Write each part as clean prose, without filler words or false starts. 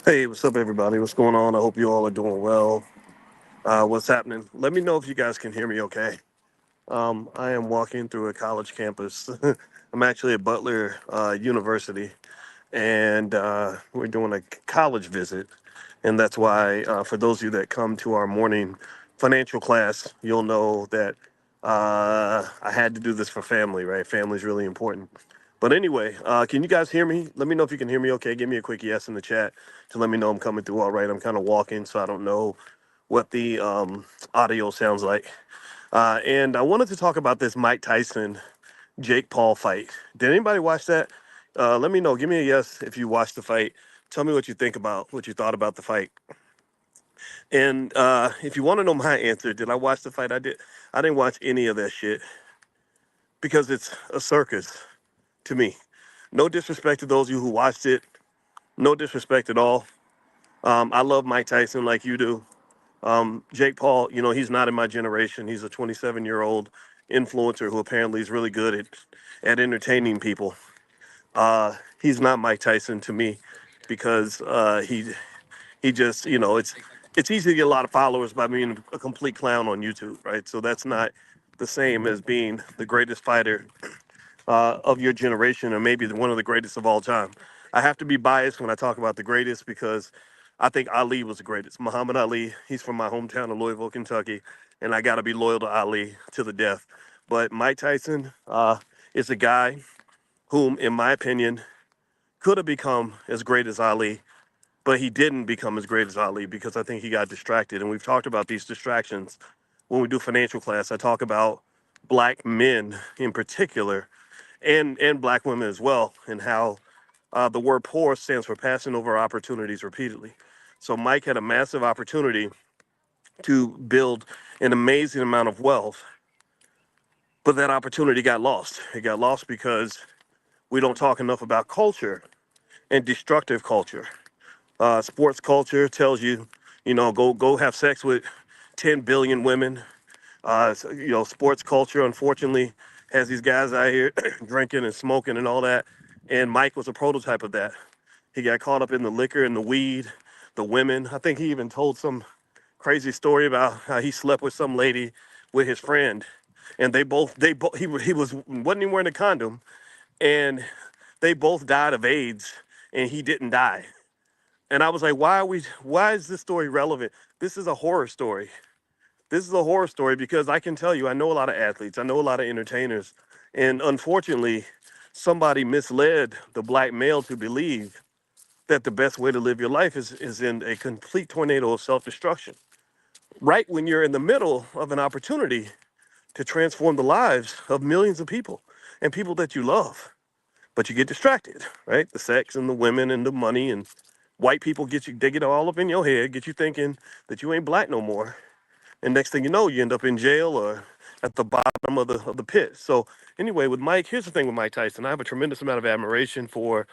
Hey, what's up, everybody? What's going on? I hope you all are doing well. What's happening? Let me know if you guys can hear me okay. I am walking through a college campus. I'm actually at Butler University, and we're doing a college visit. And that's why, for those of you that come to our morning financial class, you'll know that I had to do this for family, right? Family's really important. But anyway, can you guys hear me? Let me know if you can hear me okay. Give me a quick yes in the chat to let me know I'm coming through all right. I'm kind of walking, so I don't know what the audio sounds like. And I wanted to talk about this Mike Tyson Jake Paul fight. Did anybody watch that? Let me know. Give me a yes if you watched the fight. Tell me what you think about what you thought about the fight. And if you want to know my answer, did I watch the fight? I did. I didn't watch any of that shit because it's a circus to me. No disrespect to those of you who watched it. No disrespect at all. I love Mike Tyson like you do. Jake Paul, he's not in my generation. He's a 27-year-old influencer who apparently is really good at entertaining people. He's not Mike Tyson to me because he just it's easy to get a lot of followers by being a complete clown on YouTube, right? So that's not the same as being the greatest fighter of your generation, or maybe one of the greatest of all time. I have to be biased when I talk about the greatest because I think Ali was the greatest. Muhammad Ali, he's from my hometown of Louisville, Kentucky, and I got to be loyal to Ali to the death. But Mike Tyson is a guy whom, in my opinion, could have become as great as Ali, but he didn't become as great as Ali because I think he got distracted. And we've talked about these distractions when we do financial class. I talk about black men in particular and black women as well, and how the word poor stands for passing over opportunities repeatedly. So Mike had a massive opportunity to build an amazing amount of wealth, but that opportunity got lost. It got lost because we don't talk enough about culture and destructive culture. Sports culture tells you, go have sex with 10 billion women. Sports culture, unfortunately, has these guys out here drinking and smoking and all that. And Mike was a prototype of that. He got caught up in the liquor and the weed, the women. I think he even told some crazy story about how he slept with some lady with his friend, and he wasn't even wearing a condom, and they both died of AIDS, and he didn't die. And I was like, why is this story relevant? This is a horror story. This is a horror story because I can tell you, I know a lot of athletes, I know a lot of entertainers, and unfortunately, somebody misled the black male to believe that the best way to live your life is in a complete tornado of self-destruction. Right when you're in the middle of an opportunity to transform the lives of millions of people and people that you love. But you get distracted, right? The sex and the women and the money and white people they get all up in your head, get you thinking that you ain't black no more. And next thing you know, you end up in jail or at the bottom of the pit. So anyway, with Mike, here's the thing with Mike Tyson. I have a tremendous amount of admiration for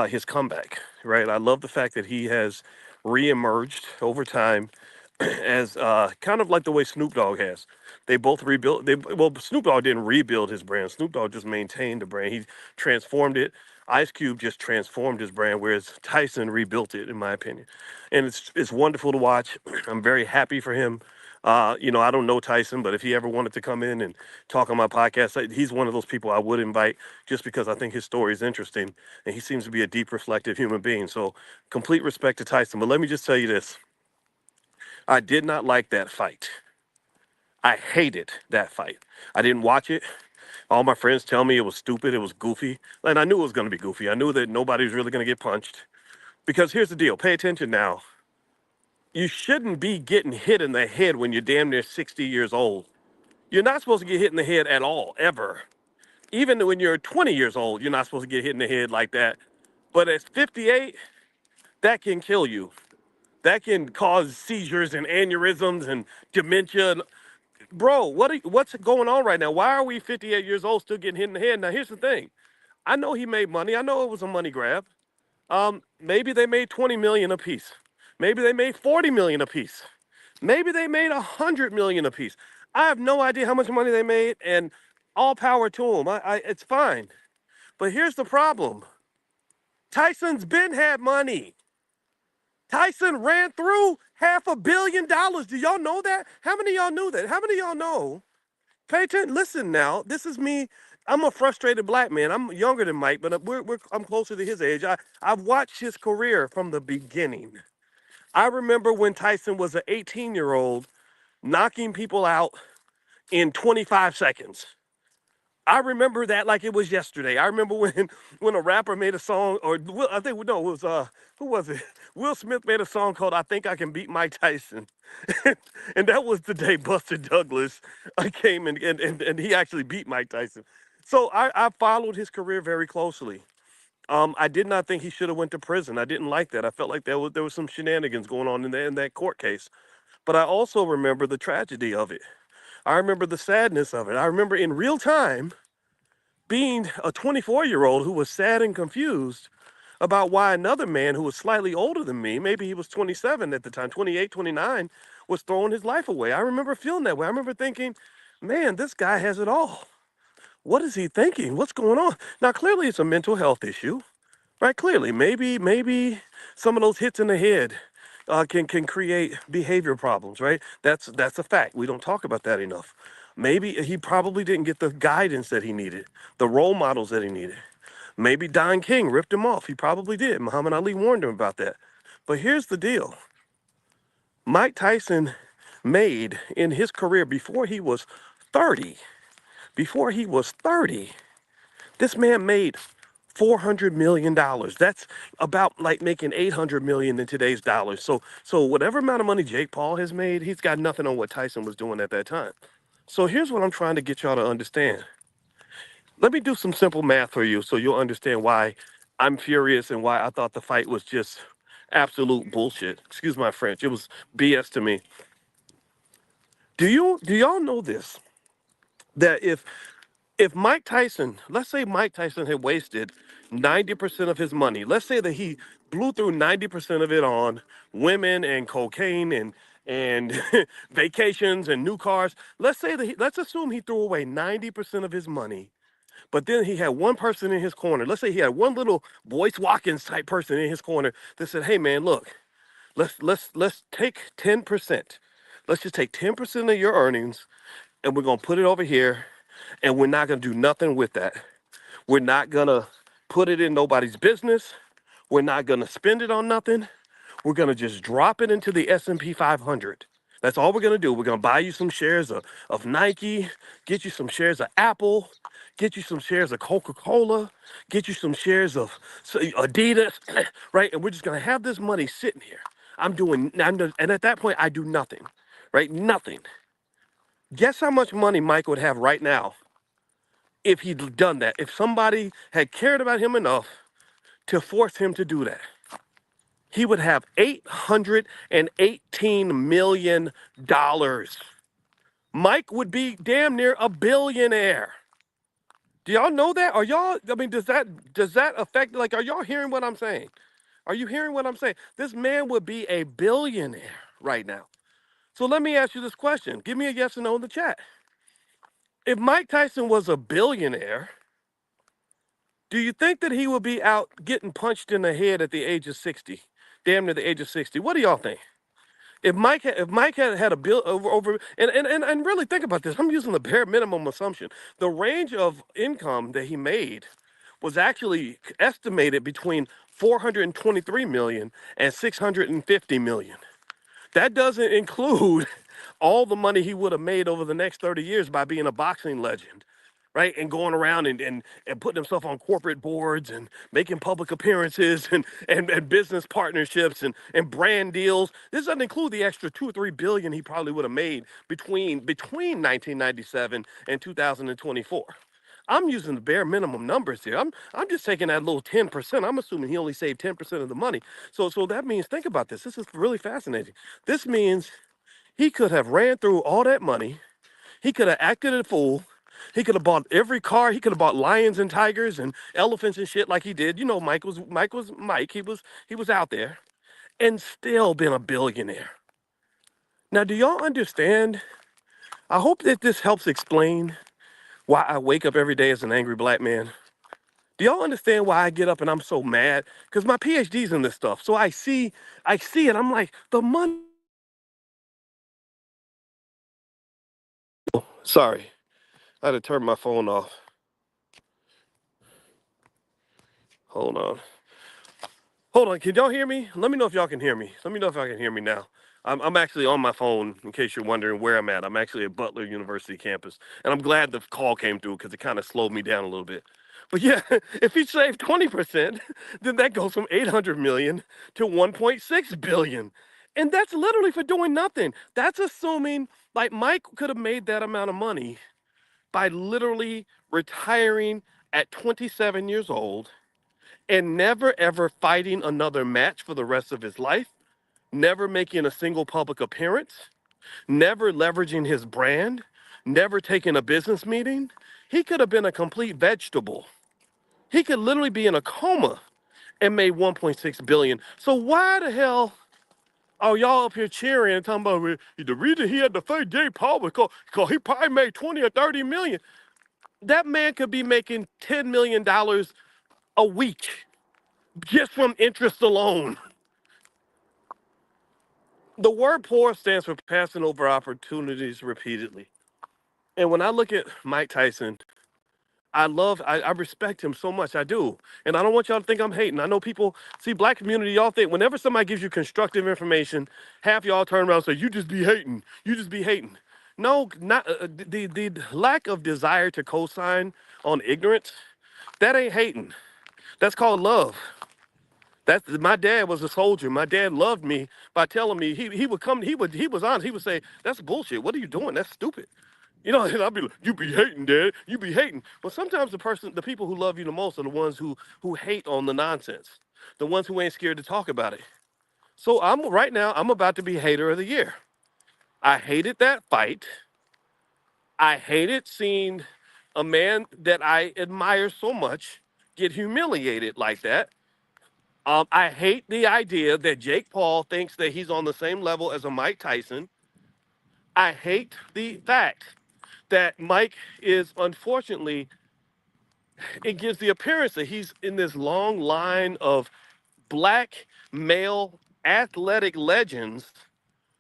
his comeback, right? I love the fact that he has reemerged over time as kind of like the way Snoop Dogg has. They both rebuilt. Well, Snoop Dogg didn't rebuild his brand. Snoop Dogg just maintained the brand. He transformed it. Ice Cube just transformed his brand, whereas Tyson rebuilt it, in my opinion. And it's wonderful to watch. I'm very happy for him. I don't know Tyson, but if he ever wanted to come in and talk on my podcast, he's one of those people I would invite just because I think his story is interesting and he seems to be a deep, reflective human being. So, complete respect to Tyson. But let me just tell you this: I did not like that fight. I hated that fight. I didn't watch it. All my friends tell me it was stupid, it was goofy. And I knew it was going to be goofy. I knew that nobody was really going to get punched. Because here's the deal, pay attention now. You shouldn't be getting hit in the head when you're damn near 60 years old. You're not supposed to get hit in the head at all, ever. Even when you're 20 years old, you're not supposed to get hit in the head like that. But at 58, that can kill you. That can cause seizures and aneurysms and dementia. Bro, what's going on right now? Why are we 58 years old still getting hit in the head? Now, here's the thing. I know he made money. I know it was a money grab. Maybe they made 20 million a piece. Maybe they made 40 million a piece. Maybe they made 100 million a piece. I have no idea how much money they made, and all power to them. It's fine. But here's the problem. Tyson's been had money. Tyson ran through $500 million. Do y'all know that? How many of y'all knew that? How many of y'all know? Pay attention. Listen now. This is me. I'm a frustrated black man. I'm younger than Mike, but I'm closer to his age. I've watched his career from the beginning. I remember when Tyson was an 18-year-old knocking people out in 25 seconds. I remember that like it was yesterday. I remember when a rapper made a song, or I think no, it was who was it? Will Smith made a song called "I Think I Can Beat Mike Tyson," and that was the day Buster Douglas came and he actually beat Mike Tyson. So I followed his career very closely. I did not think he should have went to prison. I didn't like that. I felt like there was some shenanigans going on in that court case. But I also remember the tragedy of it. I remember the sadness of it. I remember in real time being a 24-year-old who was sad and confused about why another man who was slightly older than me, maybe he was 27 at the time, 28, 29, was throwing his life away. I remember feeling that way. I remember thinking, man, this guy has it all. What is he thinking? What's going on? Now, clearly it's a mental health issue, right? Clearly, maybe some of those hits in the head can create behavior problems, right? That's a fact. We don't talk about that enough. Maybe he probably didn't get the guidance that he needed, the role models that he needed. Maybe Don King ripped him off. He probably did. Muhammad Ali warned him about that. But here's the deal. Mike Tyson made in his career before he was 30, before he was 30, this man made $400 million. That's about like making 800 million in today's dollars. So whatever amount of money Jake Paul has made, he's got nothing on what Tyson was doing at that time. So here's what I'm trying to get y'all to understand. Let me do some simple math for you so you'll understand why I'm furious and why I thought the fight was just absolute bullshit. Excuse my French. It was BS to me. Do y'all know this? That if Mike Tyson, let's say Mike Tyson had wasted 90% of his money, let's say that he blew through 90% of it on women and cocaine and vacations and new cars. Let's say that let's assume he threw away 90% of his money, but then he had one person in his corner. Let's say he had one little Boyce Watkins type person in his corner that said, "Hey man, look, let's take 10%. Let's just take 10% of your earnings and we're gonna put it over here and we're not gonna do nothing with that. We're not gonna put it in nobody's business. We're not gonna spend it on nothing. We're gonna just drop it into the S&P 500. That's all we're gonna do. We're gonna buy you some shares of Nike, get you some shares of Apple, get you some shares of Coca-Cola, get you some shares of Adidas, right? And we're just gonna have this money sitting here. And at that point, I do nothing, right? Nothing. Guess how much money Mike would have right now if he'd done that? If somebody had cared about him enough to force him to do that, he would have $818 million. Mike would be damn near a billionaire. Do y'all know that? Are y'all, I mean, does that affect, like, are y'all hearing what I'm saying? Are you hearing what I'm saying? This man would be a billionaire right now. So let me ask you this question. Give me a yes or no in the chat. If Mike Tyson was a billionaire, do you think that he would be out getting punched in the head at the age of 60? Damn near the age of 60. What do y'all think? If Mike had a bill over and really think about this, I'm using the bare minimum assumption. The range of income that he made was actually estimated between 423 million and 650 million. That doesn't include all the money he would have made over the next 30 years by being a boxing legend, right? And going around and putting himself on corporate boards and making public appearances and business partnerships and brand deals. This doesn't include the extra 2 or 3 billion he probably would have made between 1997 and 2024. I'm using the bare minimum numbers here. I'm just taking that little 10%. I'm assuming he only saved 10% of the money. So that means, think about this. This is really fascinating. This means he could have ran through all that money. He could have acted a fool. He could have bought every car. He could have bought lions and tigers and elephants and shit like he did. You know, Mike was Mike. He was out there and still been a billionaire. Now, do y'all understand? I hope that this helps explain why I wake up every day as an angry black man. Do y'all understand why I get up and I'm so mad? Because my PhD's in this stuff. So I see it. I'm like, the money. Sorry, I had to turn my phone off. Hold on. Hold on. Can y'all hear me? Let me know if y'all can hear me. Let me know if y'all can hear me now. I'm actually on my phone, in case you're wondering where I'm at. I'm actually at Butler University campus. And I'm glad the call came through because it kind of slowed me down a little bit. But yeah, if you save 20%, then that goes from 800 million to 1.6 billion. And that's literally for doing nothing. That's assuming like Mike could have made that amount of money by literally retiring at 27 years old and never ever fighting another match for the rest of his life, never making a single public appearance, never leveraging his brand, never taking a business meeting. He could have been a complete vegetable. He could literally be in a coma and made 1.6 billion. So why the hell are y'all up here cheering and talking about the reason he had to fight Jay Paul because he probably made 20 or 30 million? That man could be making $10 million a week just from interest alone. The word poor stands for passing over opportunities repeatedly. And when I look at Mike Tyson, I respect him so much. I do. And I don't want y'all to think I'm hating. I know people, see, black community, y'all think whenever somebody gives you constructive information, half y'all turn around and say, you just be hating. You just be hating. No, not the lack of desire to co-sign on ignorance, that ain't hating. That's called love. That's my dad was a soldier. My dad loved me by telling me he would come, he was honest. He would say, that's bullshit. What are you doing? That's stupid. You know, and I'd be like, you be hating, Dad. You be hating. But sometimes the people who love you the most are the ones who hate on the nonsense. The ones who ain't scared to talk about it. So right now, I'm about to be hater of the year. I hated that fight. I hated seeing a man that I admire so much get humiliated like that. I hate the idea that Jake Paul thinks that he's on the same level as a Mike Tyson. I hate the fact that Mike is, unfortunately, it gives the appearance that he's in this long line of black male athletic legends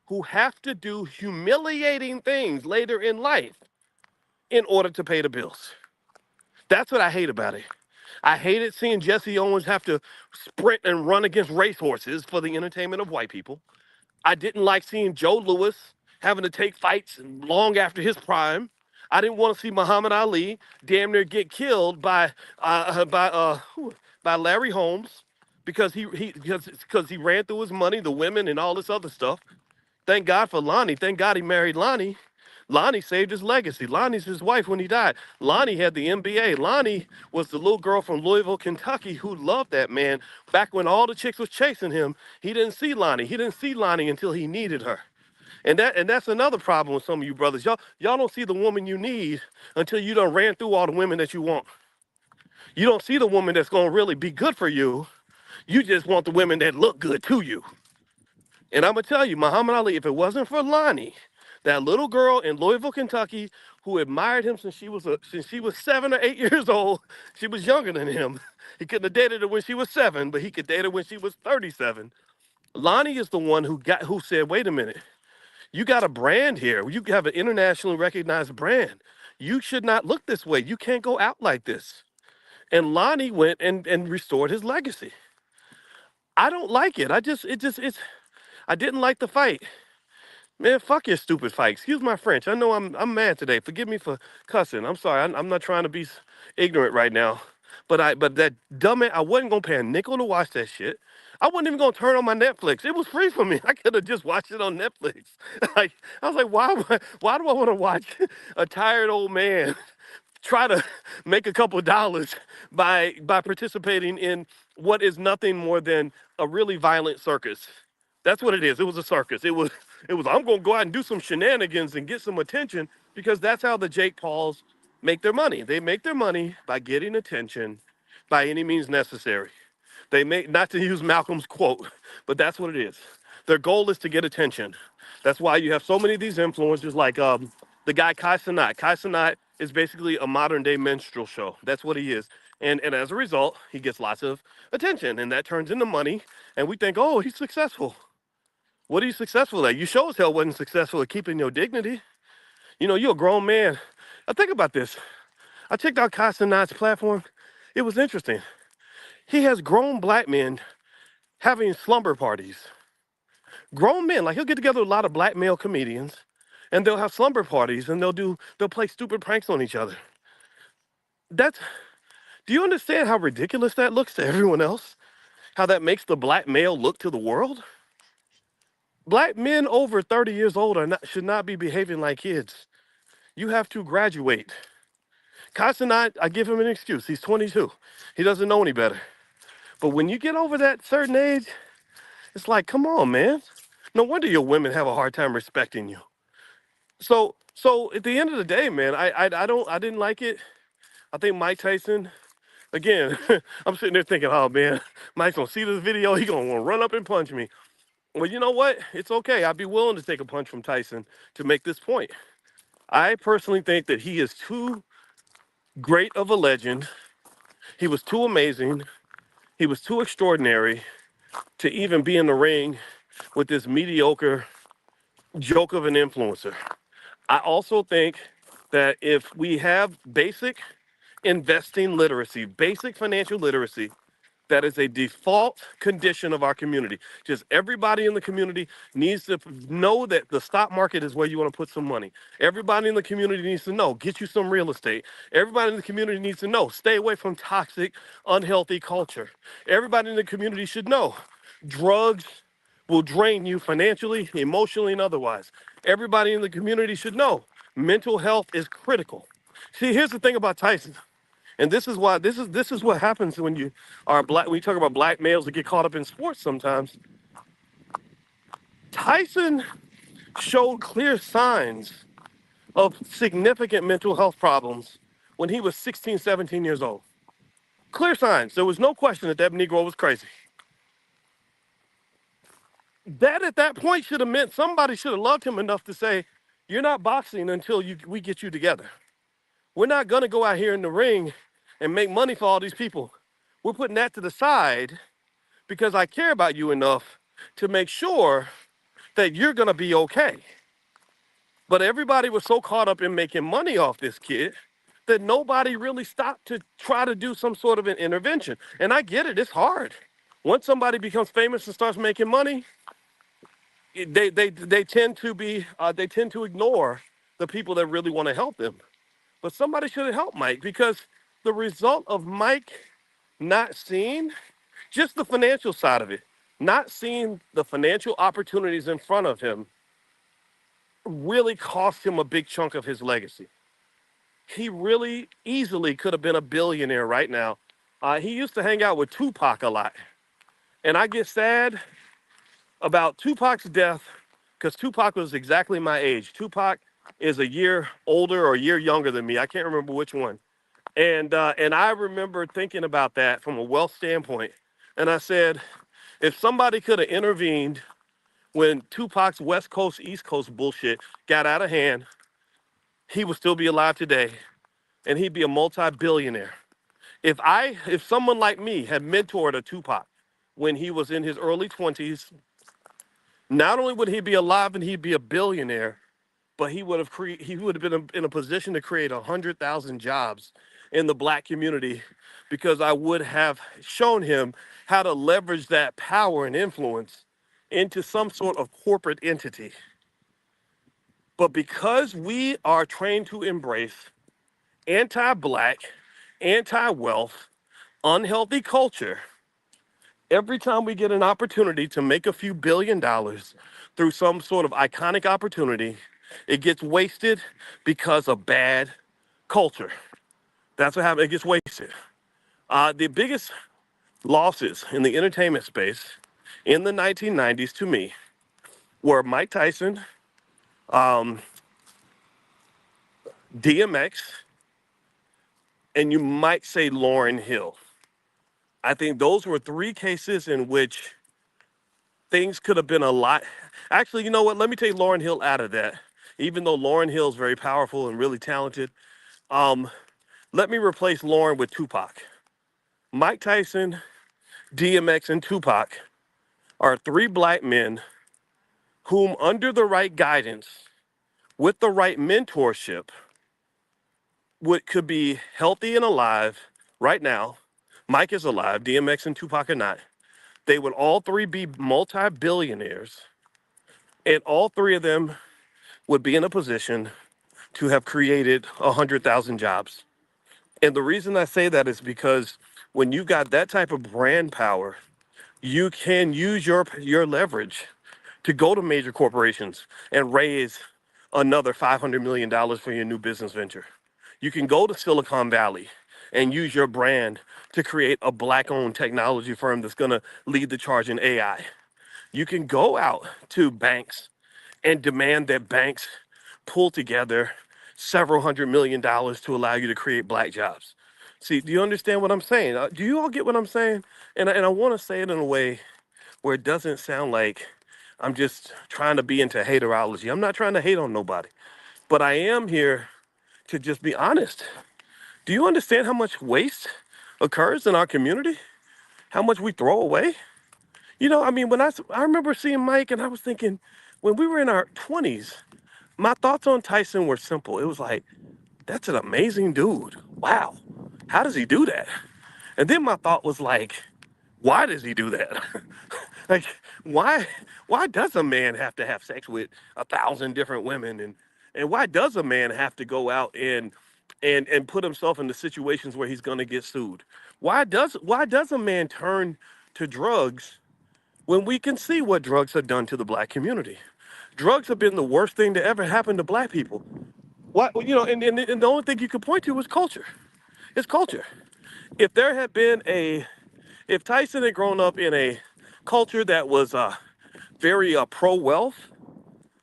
who have to do humiliating things later in life in order to pay the bills. That's what I hate about it. I hated seeing Jesse Owens have to sprint and run against racehorses for the entertainment of white people. I didn't like seeing Joe Louis having to take fights long after his prime. I didn't want to see Muhammad Ali damn near get killed by Larry Holmes because he ran through his money, the women, and all this other stuff. Thank God for Lonnie. Thank God he married Lonnie. Lonnie saved his legacy. Lonnie's his wife when he died. Lonnie had the NBA. Lonnie was the little girl from Louisville, Kentucky who loved that man. Back when all the chicks was chasing him, he didn't see Lonnie. He didn't see Lonnie until he needed her. And that's another problem with some of you brothers. Y'all don't see the woman you need until you done ran through all the women that you want. You don't see the woman that's gonna really be good for you. You just want the women that look good to you. And I'm gonna tell you, Muhammad Ali, if it wasn't for Lonnie, that little girl in Louisville, Kentucky, who admired him since she was 7 or 8 years old, she was younger than him. He couldn't have dated her when she was 7, but he could date her when she was 37. Lonnie is the one who said, wait a minute, you got a brand here. You have an internationally recognized brand. You should not look this way. You can't go out like this. And Lonnie went and restored his legacy. I don't like it. I didn't like the fight. Man, fuck your stupid fight. Excuse my French. I know I'm mad today. Forgive me for cussing. I'm sorry. I'm not trying to be ignorant right now. But that dumbass, I wasn't gonna pay a nickel to watch that shit. I wasn't even gonna turn on my Netflix. It was free for me. I could have just watched it on Netflix. Like I was like, why do I want to watch a tired old man try to make a couple of dollars by participating in what is nothing more than a really violent circus? That's what it is. It was a circus. It was I'm gonna go out and do some shenanigans and get some attention because that's how the Jake Pauls make their money. They make their money by getting attention by any means necessary. They make, not to use Malcolm's quote, but that's what it is. Their goal is to get attention. That's why you have so many of these influencers like the guy Kai Cenat. Kai Cenat is basically a modern day minstrel show. That's what he is. And as a result, he gets lots of attention, and that turns into money. And we think, oh, he's successful. What are you successful at? You sure as hell wasn't successful at keeping your dignity. You know, you're a grown man. Now think about this. I checked out Castanat's platform. It was interesting. He has grown black men having slumber parties. Grown men, like he'll get together with a lot of black male comedians, and they'll have slumber parties, and they'll play stupid pranks on each other. That's Do you understand how ridiculous that looks to everyone else? How that makes the black male look to the world? Black men over 30 years old should not be behaving like kids. You have to graduate. Castanat, I give him an excuse. He's 22. He doesn't know any better. But when you get over that certain age, it's like, come on, man. No wonder your women have a hard time respecting you. So at the end of the day, man, I didn't like it. I think Mike Tyson, again, I'm sitting there thinking, oh man, Mike's gonna see this video, he gonna want to run up and punch me. Well, you know what? It's okay. I'd be willing to take a punch from Tyson to make this point. I personally think that he is too great of a legend. He was too amazing. He was too extraordinary to even be in the ring with this mediocre joke of an influencer. I also think that if we have basic investing literacy, basic financial literacy, that is a default condition of our community. Just everybody in the community needs to know that the stock market is where you want to put some money. Everybody in the community needs to know, get you some real estate. Everybody in the community needs to know, stay away from toxic, unhealthy culture. Everybody in the community should know, drugs will drain you financially, emotionally, and otherwise. Everybody in the community should know, mental health is critical. See, here's the thing about Tyson. And this is why this is what happens when you are black. When you talk about black males that get caught up in sports sometimes. Tyson showed clear signs of significant mental health problems when he was 16, 17 years old. Clear signs. There was no question that that Negro was crazy. That at that point should have meant somebody should have loved him enough to say, you're not boxing until we get you together. We're not going to go out here in the ring and make money for all these people. We're putting that to the side because I care about you enough to make sure that you're going to be okay. But everybody was so caught up in making money off this kid that nobody really stopped to try to do some sort of an intervention. And I get it, it's hard. Once somebody becomes famous and starts making money, they tend to ignore the people that really want to help them. But somebody should have helped Mike, because the result of Mike not seeing just the financial side of it, not seeing the financial opportunities in front of him, really cost him a big chunk of his legacy. He really easily could have been a billionaire right now. He used to hang out with Tupac a lot. And I get sad about Tupac's death because Tupac was exactly my age. Tupac is a year older or a year younger than me. I can't remember which one. And I remember thinking about that from a wealth standpoint. And I said, if somebody could have intervened when Tupac's West Coast, East Coast bullshit got out of hand, he would still be alive today, and he'd be a multi-billionaire. If someone like me had mentored a Tupac when he was in his early 20s, not only would he be alive and he'd be a billionaire, but he would have been in a position to create 100,000 jobs in the black community, because I would have shown him how to leverage that power and influence into some sort of corporate entity. But because we are trained to embrace anti-black, anti-wealth, unhealthy culture, every time we get an opportunity to make a few $1 billion through some sort of iconic opportunity, it gets wasted because of bad culture. That's what happens. It gets wasted. The biggest losses in the entertainment space in the 1990s to me were Mike Tyson, DMX, and you might say Lauryn Hill. I think those were three cases in which things could have been a lot. Actually, you know what? Let me take Lauryn Hill out of that. Even though Lauryn Hill is very powerful and really talented, let me replace Lauryn with Tupac. Mike Tyson, DMX, and Tupac are three black men whom, under the right guidance, with the right mentorship, would could be healthy and alive right now. Mike is alive, DMX and Tupac are not. They would all three be multi-billionaires, and all three of them would be in a position to have created 100,000 jobs. And the reason I say that is because when you got that type of brand power, you can use your leverage to go to major corporations and raise another $500 million for your new business venture. You can go to Silicon Valley and use your brand to create a black-owned technology firm that's going to lead the charge in AI. You can go out to banks and demand that banks pull together several $100 million to allow you to create black jobs. See, do you understand what I'm saying? Do you all get what I'm saying? And I want to say it in a way where it doesn't sound like I'm just trying to be into haterology. I'm not trying to hate on nobody, but I am here to just be honest. Do you understand how much waste occurs in our community? How much we throw away? You know, I mean, I remember seeing Mike and I was thinking, when we were in our 20s, my thoughts on Tyson were simple. It was like, that's an amazing dude. Wow. How does he do that? And then my thought was like, why does he do that? Like, why why does a man have to have sex with 1,000 different women, and why does a man have to go out and put himself into situations where he's going to get sued? Why does a man turn to drugs when we can see what drugs have done to the black community? Drugs have been the worst thing to ever happen to black people. What, and the only thing you could point to is culture. It's culture. If there had been a if Tyson had grown up in a culture that was very pro wealth,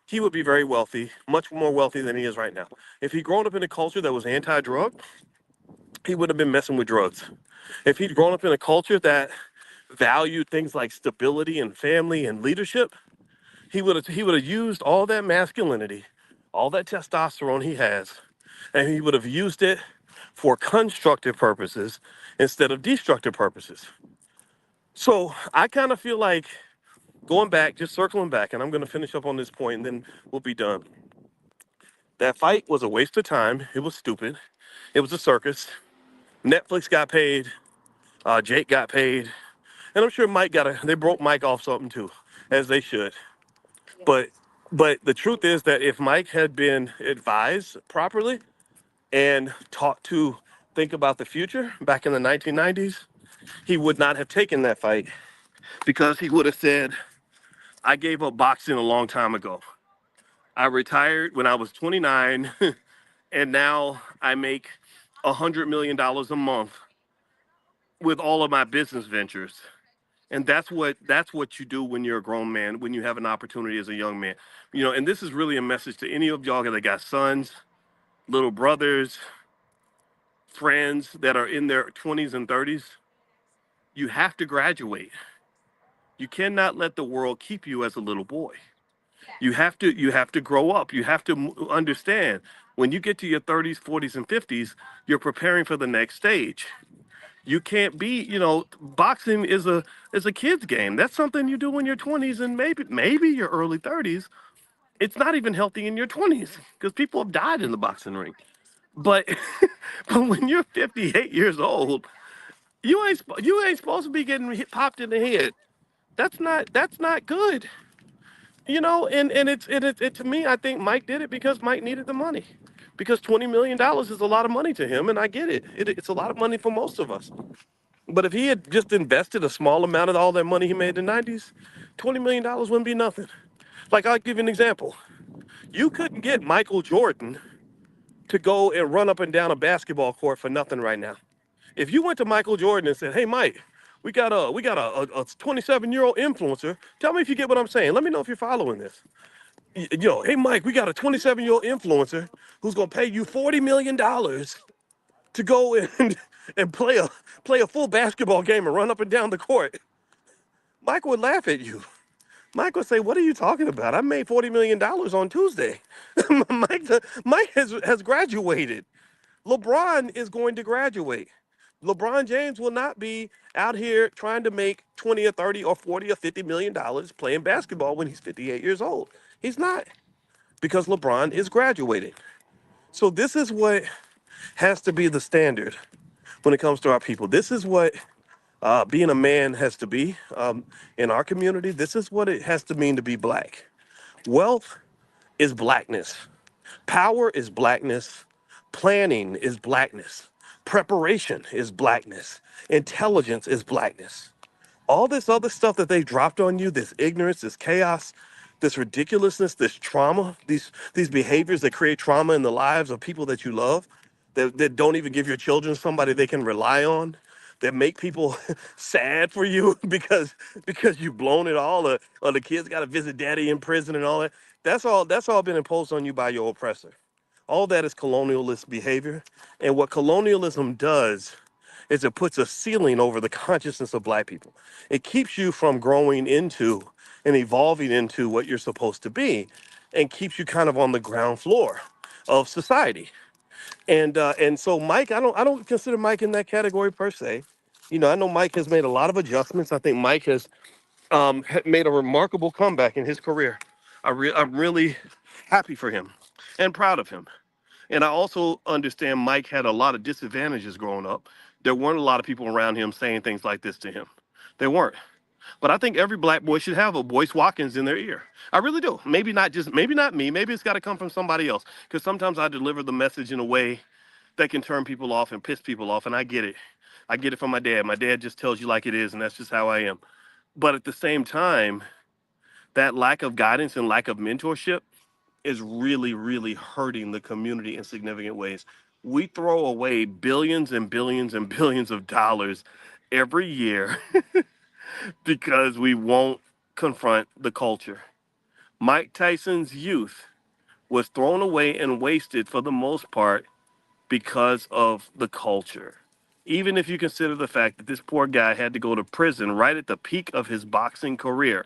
he would be very wealthy, much more wealthy than he is right now. If he'd grown up in a culture that was anti drug, he would have been messing with drugs. If he'd grown up in a culture that valued things like stability and family and leadership, he would have used all that masculinity, all that testosterone he has, and he would have used it for constructive purposes instead of destructive purposes. So I kind of feel like going back, just circling back, and I'm going to finish up on this point and then we'll be done. That fight was a waste of time. It was stupid. It was a circus. Netflix got paid. Jake got paid. And I'm sure they broke Mike off something too, as they should. But the truth is that if Mike had been advised properly and taught to think about the future back in the 1990s, he would not have taken that fight because he would have said, I gave up boxing a long time ago. I retired when I was 29, and now I make $100 million a month with all of my business ventures. And that's what you do when you're a grown man, when you have an opportunity as a young man. And this is really a message to any of y'all that got sons, little brothers, friends that are in their 20s and 30s. You have to graduate. You cannot let the world keep you as a little boy. You have to grow up. You have to understand when you get to your 30s, 40s, and 50s, you're preparing for the next stage. You can't boxing is a kid's game. That's something you do in your 20s and maybe your early 30s. It's not even healthy in your 20s because people have died in the boxing ring. But but when you're 58 years old, you ain't supposed to be getting popped in the head. That's not good. And to me, I think Mike did it because Mike needed the money. Because $20 million is a lot of money to him, and I get it. It's a lot of money for most of us. But if he had just invested a small amount of all that money he made in the 90s, $20 million wouldn't be nothing. Like, I'll give you an example. You couldn't get Michael Jordan to go and run up and down a basketball court for nothing right now. If you went to Michael Jordan and said, "Hey, Mike, we got a 27-year-old influencer. Tell me if you get what I'm saying. Let me know if you're following this. Hey, Mike, we got a 27-year-old influencer who's gonna pay you $40 million to go and and play a full basketball game and run up and down the court." Mike would laugh at you. Mike would say, "What are you talking about? I made $40 million on Tuesday." Mike has graduated. LeBron is going to graduate. LeBron James will not be out here trying to make 20 or 30 or 40 or 50 million dollars playing basketball when he's 58 years old. He's not, because LeBron is graduating. So this is what has to be the standard when it comes to our people. This is what being a man has to be in our community. This is what it has to mean to be black. Wealth is blackness. Power is blackness. Planning is blackness. Preparation is blackness. Intelligence is blackness. All this other stuff that they dropped on you, this ignorance, this chaos, this ridiculousness, this trauma, these behaviors that create trauma in the lives of people that you love, that don't even give your children somebody they can rely on, that make people sad for you because you've blown it all, or the kids got to visit daddy in prison and all that. That's all been imposed on you by your oppressor. All that is colonialist behavior. And what colonialism does is it puts a ceiling over the consciousness of black people. It keeps you from growing into and evolving into what you're supposed to be, and keeps you kind of on the ground floor of society. And so Mike, I don't consider Mike in that category per se. I know Mike has made a lot of adjustments. I think Mike has made a remarkable comeback in his career. I'm really happy for him and proud of him. And I also understand Mike had a lot of disadvantages growing up. There weren't a lot of people around him saying things like this to him. There weren't. But I think every black boy should have a Boyce Watkins in their ear. I really do. Maybe not me. Maybe it's got to come from somebody else. Because sometimes I deliver the message in a way that can turn people off and piss people off. And I get it. I get it from my dad. My dad just tells you like it is, and that's just how I am. But at the same time, that lack of guidance and lack of mentorship is really, really hurting the community in significant ways. We throw away billions and billions and billions of dollars every year because we won't confront the culture. Mike Tyson's youth was thrown away and wasted for the most part because of the culture. Even if you consider the fact that this poor guy had to go to prison right at the peak of his boxing career,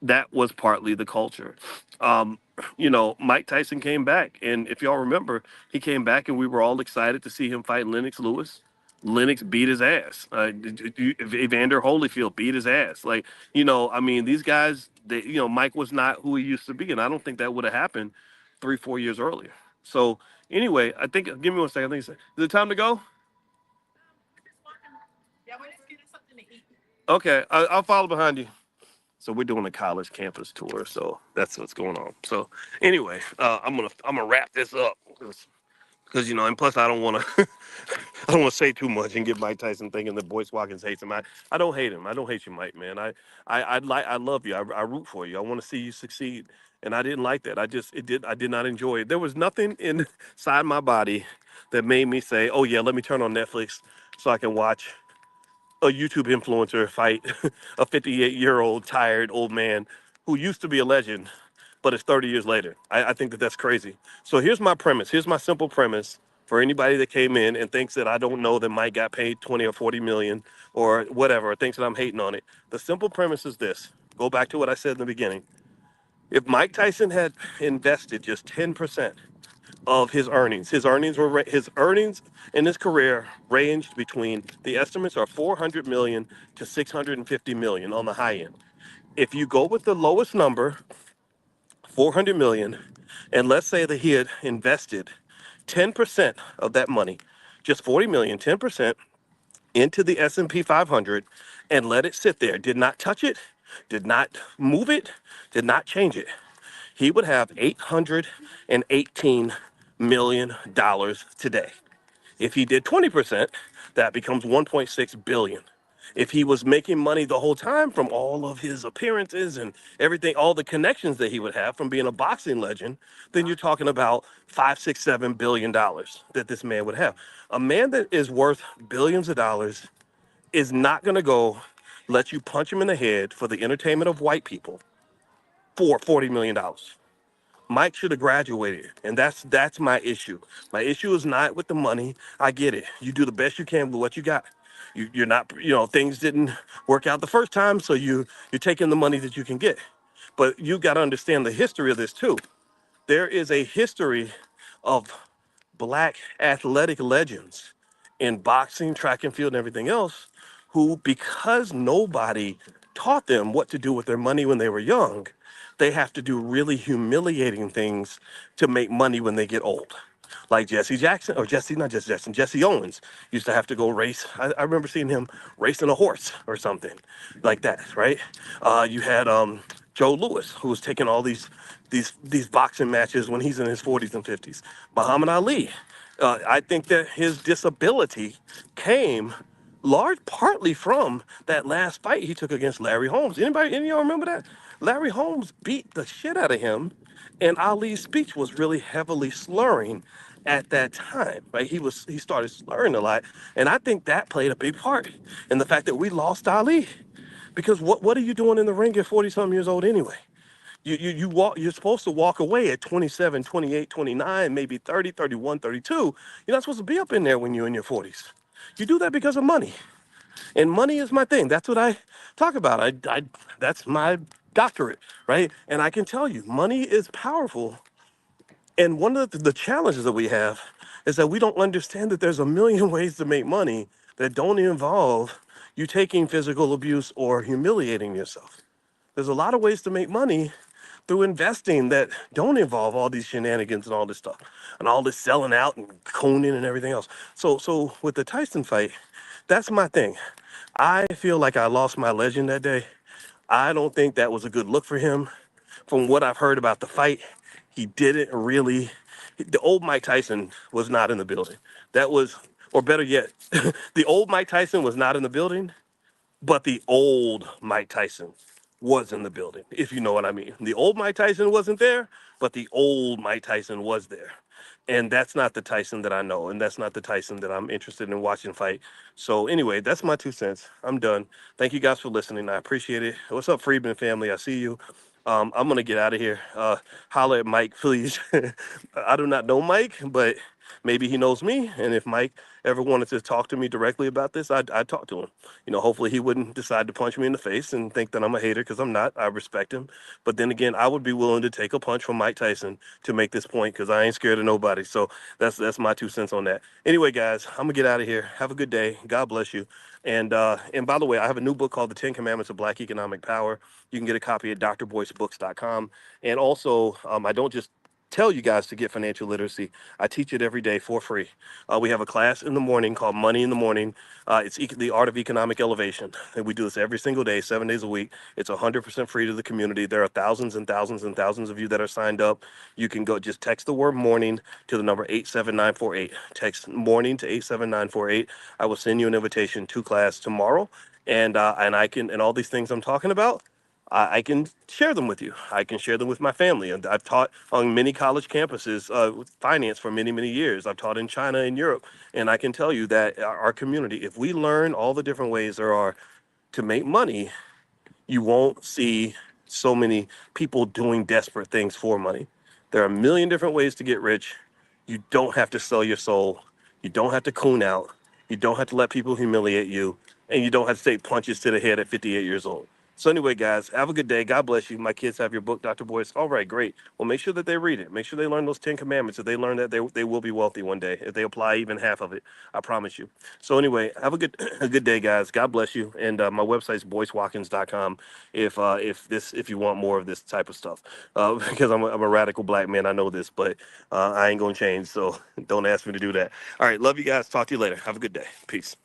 that was partly the culture. Um, Mike Tyson came back, and if y'all remember, he came back, and we were all excited to see him fight Lennox Lewis. Lennox beat his ass. Evander Holyfield beat his ass. I mean, these guys, Mike was not who he used to be, and I don't think that would have happened 3, 4 years earlier. So anyway, I think, give me one second. I think is it time to go? Okay, I'll follow behind you. So we're doing a college campus tour, so that's what's going on. So anyway, I'm gonna wrap this up because and plus I don't want to I don't want to say too much and get Mike Tyson thinking that Boyce Watkins hates him. I don't hate him. I don't hate you, Mike, man. I love you. I root for you. I want to see you succeed. And I didn't like that. I did not enjoy it. There was nothing inside my body that made me say, oh yeah, let me turn on Netflix so I can watch a YouTube influencer fight a 58-year-old tired old man who used to be a legend, but it's 30 years later. I think that that's crazy. So here's my premise. Here's my simple premise for anybody that came in and thinks that I don't know that Mike got paid 20 or 40 million or whatever, or thinks that I'm hating on it. The simple premise is this. Go back to what I said in the beginning. If Mike Tyson had invested just 10% of his earnings. His earnings in his career ranged between, the estimates are 400 million to 650 million on the high end. If you go with the lowest number, 400 million, and let's say that he had invested 10% of that money, just 40 million, 10% into the S&P 500 and let it sit there, did not touch it, did not move it, did not change it, he would have $818 million today. If he did 20%, that becomes 1.6 billion. If he was making money the whole time from all of his appearances and everything, all the connections that he would have from being a boxing legend, then you're talking about 5, 6, 7 billion dollars that this man would have. A man that is worth billions of dollars is not going to go let you punch him in the head for the entertainment of white people for $40 million. Mike should have graduated, and that's my issue. My issue is not with the money. I get it. You do the best you can with what you got. You're not, things didn't work out the first time, so you're taking the money that you can get. But you got to understand the history of this too. There is a history of black athletic legends in boxing, track and field, and everything else, who, because nobody taught them what to do with their money when they were young, they have to do really humiliating things to make money when they get old. Like Jesse Jackson, or Jesse, not just Jackson, Jesse Owens used to have to go race. I remember seeing him racing a horse or something like that, right? You had Joe Louis, who was taking all these boxing matches when he's in his 40s and 50s. Muhammad Ali, I think that his disability came large partly from that last fight he took against Larry Holmes. Any of y'all remember that? Larry Holmes beat the shit out of him, and Ali's speech was really heavily slurring at that time. Right? He started slurring a lot, and I think that played a big part in the fact that we lost Ali. Because what are you doing in the ring at 40 something years old anyway? You're supposed to walk away at 27, 28, 29, maybe 30, 31, 32. You're not supposed to be up in there when you're in your 40s. You do that because of money. And money is my thing. That's what I talk about. That's my doctorate, right? And I can tell you, money is powerful. And one of the challenges that we have is that we don't understand that there's a million ways to make money that don't involve you taking physical abuse or humiliating yourself. There's a lot of ways to make money through investing that don't involve all these shenanigans and all this stuff and all this selling out and coning and everything else. So with the Tyson fight, that's my thing. I feel like I lost my legend that day. I don't think that was a good look for him. From what I've heard about the fight, he didn't really. The old Mike Tyson was not in the building. That was, or better yet, the old Mike Tyson was not in the building, but the old Mike Tyson was in the building, if you know what I mean. The old Mike Tyson wasn't there, but the old Mike Tyson was there. And that's not the Tyson that I know, and that's not the Tyson that I'm interested in watching fight. So anyway, that's my 2 cents. I'm done. Thank you guys for listening. I appreciate it. What's up, Friedman family? I see you. I'm gonna get out of here. Holler at Mike, please. I do not know Mike, but maybe he knows me. And if Mike ever wanted to talk to me directly about this, I'd talk to him. Hopefully he wouldn't decide to punch me in the face and think that I'm a hater, because I'm not. I respect him. But then again, I would be willing to take a punch from Mike Tyson to make this point, because I ain't scared of nobody. So that's my 2 cents on that. Anyway, guys, I'm gonna get out of here. Have a good day. God bless you. And by the way, I have a new book called The 10 Commandments of Black Economic Power. You can get a copy at drboycebooks.com. And also, I don't just tell you guys to get financial literacy. I teach it every day for free. We have a class in the morning called Money in the Morning. It's the art of economic elevation. And we do this every single day, 7 days a week. It's 100% free to the community. There are thousands and thousands and thousands of you that are signed up. You can go just text the word morning to the number 87948. Text morning to 87948. I will send you an invitation to class tomorrow. And all these things I'm talking about, I can share them with you. I can share them with my family. And I've taught on many college campuses finance for many, many years. I've taught in China and Europe. And I can tell you that our community, if we learn all the different ways there are to make money, you won't see so many people doing desperate things for money. There are a million different ways to get rich. You don't have to sell your soul. You don't have to coon out. You don't have to let people humiliate you. And you don't have to take punches to the head at 58 years old. So anyway, guys, have a good day. God bless you. My kids have your book, Dr. Boyce. All right, great. Well, make sure that they read it. Make sure they learn those 10 Commandments. If they learn that, they will be wealthy one day. If they apply even half of it, I promise you. So anyway, have a good a good day, guys. God bless you. And my website's boycewatkins.com if you want more of this type of stuff. Because I'm a radical black man. I know this, but I ain't gonna change. So don't ask me to do that. All right, love you guys. Talk to you later. Have a good day. Peace.